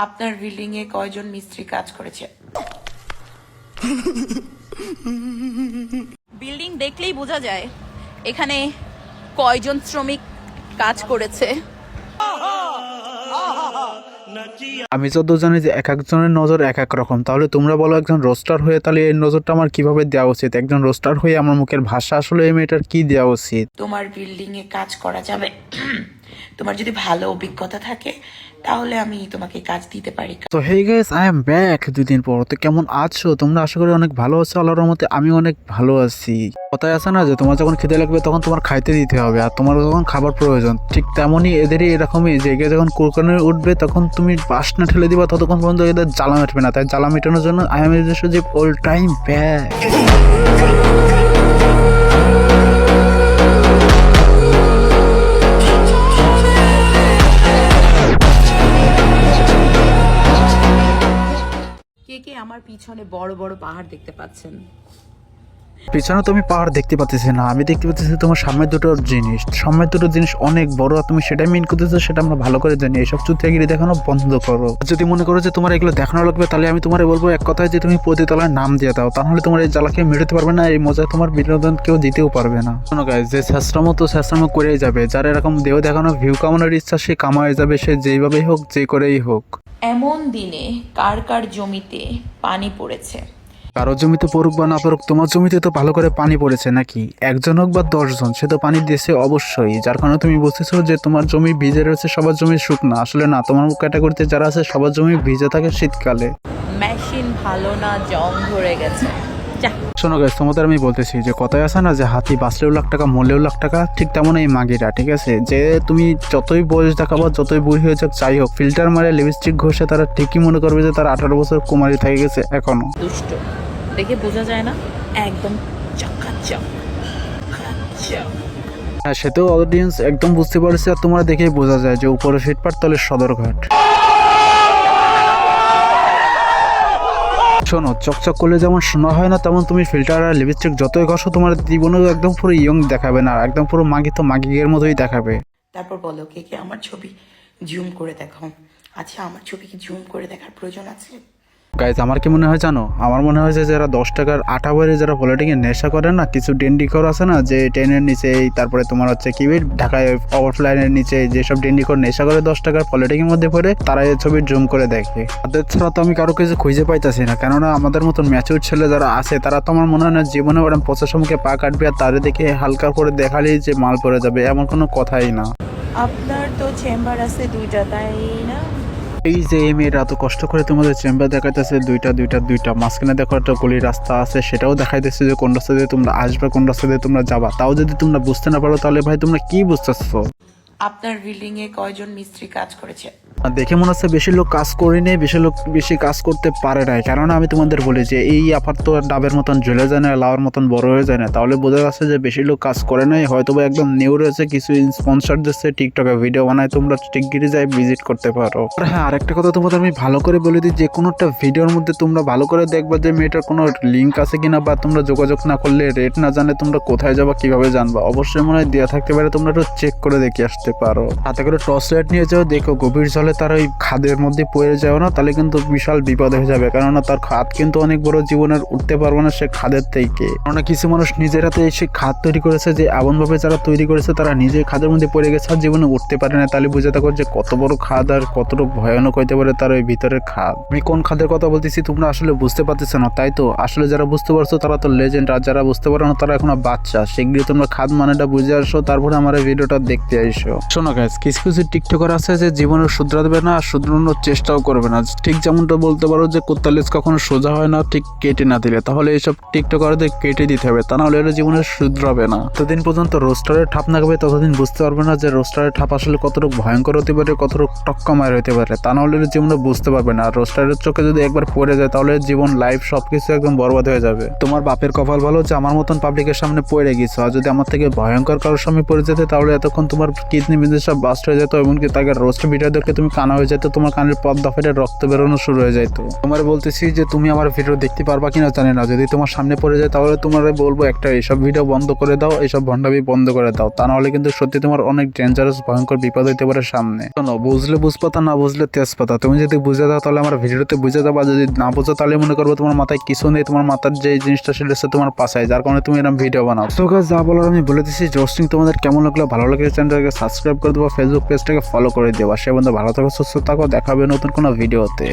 আপনার বিল্ডিং এ কয়জন মিস্ত্রি কাজ করেছে? বিল্ডিং দেখলেই বোঝা যায় এখানে কয়জন শ্রমিক কাজ করেছে। আমি যত জানি যে এক একজনের নজর এক এক রকম, তাহলে তোমরা বলো একজন রোস্টার হয়ে তাহলে এই নজরটা আমার কিভাবে দেওয়া উচিত? একজন রোস্টার হয়ে আমার মুখের ভাষা আসলে এই মেয়েটার কি দেওয়া উচিত? তোমার বিল্ডিং এ কাজ করা যাবে? তোমার যদি ভালো অভিজ্ঞতা থাকে তাহলে আমি তোমাকে কাজ দিতে পারি। তো hey guys, I am back 2 দিন পর। তো কেমন আছো তোমরা? আশা করি অনেক ভালো আছো। আল্লাহর রহমতে আমি অনেক ভালো আছি। কথায় আছে না যে তোমার যখন খিদে লাগবে তখন তোমার খাইতে দিতে হবে, আর তোমার যখন খাবার প্রয়োজন ঠিক তেমনই এদেরই এরকমই যে এগে যখন কুরকানে উঠবে তখন তুমি বাসনা ঠেলে দিবা, ততক্ষণ পর্যন্ত এদের জ্বালা মেটবে না। তাই জ্বালা মেটানোর জন্য আই এম যে অল টাইম ব্যাক। কে কে আমার পিছনে বড় বড় পাহাড় দেখতে পাচ্ছেন? পিছনে তুমি পাহাড় দেখতে পাচ্ছি না, আমি দেখতে পাচ্ছি তোমার সামনের দুটো জিনিস অনেক বড়, আর তুমি সেটাই মিন করতেছো। সেটা আমরা ভালো করে জানি। এইসব চুতিয়াগিরি দেখানো বন্ধ করো। যদি মনে করো যে তোমার এগুলো দেখানো লাগবে তাহলে আমি তোমার বলবো এক কথায় যে তুমি প্রতিতলায় নাম দিয়ে দাও, তাহলে তোমার এই জ্বালাকে মেটাতে পারবে না, এই মজা তোমার বিনোদন কেউ দিতেও পারবে না। শোনো গাইস, যে শেষরামো তো শেষরামো করেই যাবে। যার এরকম দেহ দেখানো ভিউ কামানোর ইচ্ছা সে কামায় যাবে, সে যেইভাবেই হোক যে করেই হোক। এমন দিনে কার কার জমিতে পানি পড়েছে? কারো জমিতে পড়ুক বা না পড়ুক, তোমার জমিতে তো ভালো করে পানি পড়েছে নাকি? একজন হোক বা 10 জন, সে তো পানি দিয়েছে অবশ্যই। যার কারণে তুমি বুঝতেছো যে তোমার জমি ভিজে রয়েছে, সবার জমি শুকনা। আসলে না, তোমার ক্যাটাগরিতে যারা আছে সবার জমি ভিজে থাকে শীতকালে। মেশিন ভালো না, জং ধরে গেছে। যা। শোনো গাইস, তোমাদের আমি বলতেছি যে কথায় আছে না যে হাতি বাঁচলেও লাখ টাকা মরলেও লাখ টাকা, ঠিক তেমন এই মাগিরা, ঠিক আছে? যে তুমি যতই বয়স দেখাবো, যতই বুড়ি হয়ে যাক, যাই হোক, ফিল্টার মারে লিপস্টিক ঘষে তারা ঠিকই মনে করবে যে তারা 18 বছর কুমারী থেকে গেছে এখনো। দুষ্ট দেখে বোঝা যায় না, একদম চাকাচাক। হ্যাঁ, সে তো অডিয়েন্স একদম বুঝতে পারছে, আর তোমরা দেখেই বোঝা যায় যে উপরে ফিটপাট তলে সদরঘাট। শোনো, চকচক করলে যেমন শোনা হয় না, তেমন তুমি ফিল্টার আর লিপস্টিক যতই ঘষো তোমার জীবনেও একদম পুরো ইয়ং দেখাবে না, একদম পুরো মাগি তো মাগিকের মতোই দেখাবে। তারপর বলো কে কে আমার ছবি জুম করে দেখাও। আচ্ছা, আমার ছবি কি জুম করে দেখার প্রয়োজন আছে? গাইজ, আমার কি মনে হয় জানো? আমার মনে হয় যে যারা 10 টাকার আটা বাইরে যারা পলিটিকে নেশা করে না, কিছু ডেন্ডিকর আছে না যে ট্রেনের নিচে, তারপরে তোমার হচ্ছে কি ঢাকায় অফলাইনের নিচে যেসব ডেন্ডিকর নেশা করে 10 টাকার পলিটিকের মধ্যে পড়ে, তারা এই ছবির জুম করে দেখে। তাদের ছাড়া তো আমি কারো কিছু খুঁজে পাইতেছি না, কেননা আমাদের মতন ম্যাচিউর ছেলে যারা আছে তারা তো আমার মনে হয় না জীবনে ওরকম পচার মুখে পা কাটবে, আর তাদের দেখে হালকা করে দেখালেই যে মাল পড়ে যাবে, এমন কোনো কথাই না। আপনার তো চেম্বার আছে 2টা, তাই না? এই যে এই মেয়েরা এত কষ্ট করে তোমাদের চেম্বার দেখাইতেছে দুইটা, মাঝখানে দেখো একটা গলির রাস্তা আছে, সেটাও দেখাইতেছে যে কোন রাস্তা দিয়ে তোমরা আসবে, কোন রাস্তা দিয়ে তোমরা যাবা। তাও যদি তোমরা বুঝতে না পারো তাহলে ভাই তোমরা কি বুঝতেছো? আপনার বিল্ডিং এ কয়জন মিস্ত্রি কাজ করেছে? আর দেখে মনে হচ্ছে বেশি লোক কাজ করেনি, বেশি কাজ করতে পারে নাই। কারণ আমি তোমাদের বলি যে এই আপার তো ডাবের মতন ঝুলে যায় না, লাউর মতন বড় হয়ে যায় না। তাহলে বোঝা যাচ্ছে যে বেশি লোক কাজ করে নাই, হয়তো বা একদম নিউ রয়েছে, কিছু স্পন্সর দিচ্ছে, টিকটকে ভিডিও বানায়, তোমরা টিকগিরি যাই ভিজিট করতে পারো। আর হ্যাঁ, আরেকটা কথা তোমাদের আমি ভালো করে বলে দিই, যে কোনো একটা ভিডিওর মধ্যে তোমরা ভালো করে দেখবা যে মেয়েটার কোনো লিঙ্ক আছে কিনা, বা তোমরা যোগাযোগ না করলে, রেট না জানলে তোমরা কোথায় যাবা কিভাবে জানবা। অবশ্যই মনে হয় দেওয়া থাকতে পারে, তোমরা একটু চেক করে দেখে আসতে পারো। হাতে করে টর্চ লাইট নিয়ে যাও, দেখো গভীর জলে তার ওই খাদের মধ্যে পড়ে যাও না, তাহলে কিন্তু বিশাল বিপদ হয়ে যাবে। কেননা তার খাদ কিন্তু অনেক বড়, জীবনের উঠতে পারবে না সে খাদের থেকে। কেননা কিছু মানুষ নিজের হাতে এসে খাদ তৈরি করেছে, যে এমন ভাবে যারা তৈরি করেছে তারা নিজে খাদের মধ্যে পড়ে গেছে আর জীবনে উঠতে পারে না। তাহলে বুঝে থাকো যে কত বড় খাদ আর কতটুকু ভয়ানক হইতে পারে তার ওই ভিতরের খাদ। আমি কোন খাদের কথা বলতেছি তোমরা আসলে বুঝতে পারতেছ না, তাই তো? আসলে যারা বুঝতে পারছো তারা তো লেজেন্ড, আর যারা বুঝতে পারো না তারা এখনো বাচ্চা। সেগুলি তোমরা খাদ মানেটা বুঝে আসো, তারপরে আমার এই ভিডিওটা দেখতে আইসো। শোনো গাইস, কিছু কিছু টিকটকার আছে যে জীবনে শুধরাবে না, শুধরানোর চেষ্টাও করবে না। ঠিক যেমনটা বলতে পারো যে কুত্তার লেজ কখনো সোজা হয় না ঠিক কেটে না দিলে, তাহলে এইসব টিকটকারদের কেটে দিতে হবে, তা নাহলে এরা জীবনে শুধরাবে না। ততদিন পর্যন্ত রোস্টারের ঠাপ না খাবে ততদিন বুঝতে পারবে না যে রোস্টারের ঠাপ আসলে কতটুকু ভয়ঙ্কর হতে পারে, কতটুকু টক্কা মার হতে পারে, তা নাহলে এরা জীবনে বুঝতে পারবে না। আর রোস্টারের চোখে যদি একবার পড়ে যায় তাহলে জীবন, লাইফ সবকিছু একদম বরবাদ হয়ে যাবে। তোমার বাপের কপাল ভালো যে আমার মতন পাবলিকের সামনে পড়ে গেছো, আর যদি আমার থেকে ভয়ঙ্কর কারোর সামনে পড়ে যেতে তাহলে এতক্ষণ তোমার কি কিডনি বিজনেস সব বাস্ট হয়ে যেত, এমনকি তাকে রোস্ট ভিডিও দেখে তুমি কানা হয়ে যেত, তোমার কানের পর্দা ফেটে রক্ত বেরোনো শুরু হয়ে যেত। তোমার বলতেছি যে তুমি আমার ভিডিও দেখতে পারবা কিনা জানি না, যদি তোমার সামনে পড়ে যায় তাহলে তোমার বলবো একটা এইসব ভিডিও বন্ধ করে দাও, এইসব ভণ্ডামি বন্ধ করে দাও, তা নাহলে কিন্তু সত্যি তোমার অনেক ডেঞ্জারাস ভয়ঙ্কর বিপদ হইতে পারে সামনে। শোনো, বুঝলে বুঝপাতা, না বুঝলে তেজপাতা। তুমি যদি বুঝে দাও তাহলে আমার ভিডিওতে বুঝে দাও, বা যদি না বুঝো তাহলে মনে করবো তোমার মাথায় কিছু নেই, তোমার মাথার যে জিনিসটা সেটা হচ্ছে তোমার পাশায়, যার কারণে তুমি এরকম ভিডিও বানাও। তো গাইস, যা বলার আমি বলে দিচ্ছি। রোস্টিং তোমাদের কেমন লাগলো? ভালো লাগলে চ্যানেলটাকে সাবস্ক্রাইব করে দেবো, ফেসবুক পেজটাকে ফলো করে দেবো। সে বন্ধু ভালো থাকো, সুস্থ থাকো, দেখা হবে নতুন কোনো ভিডিওতে।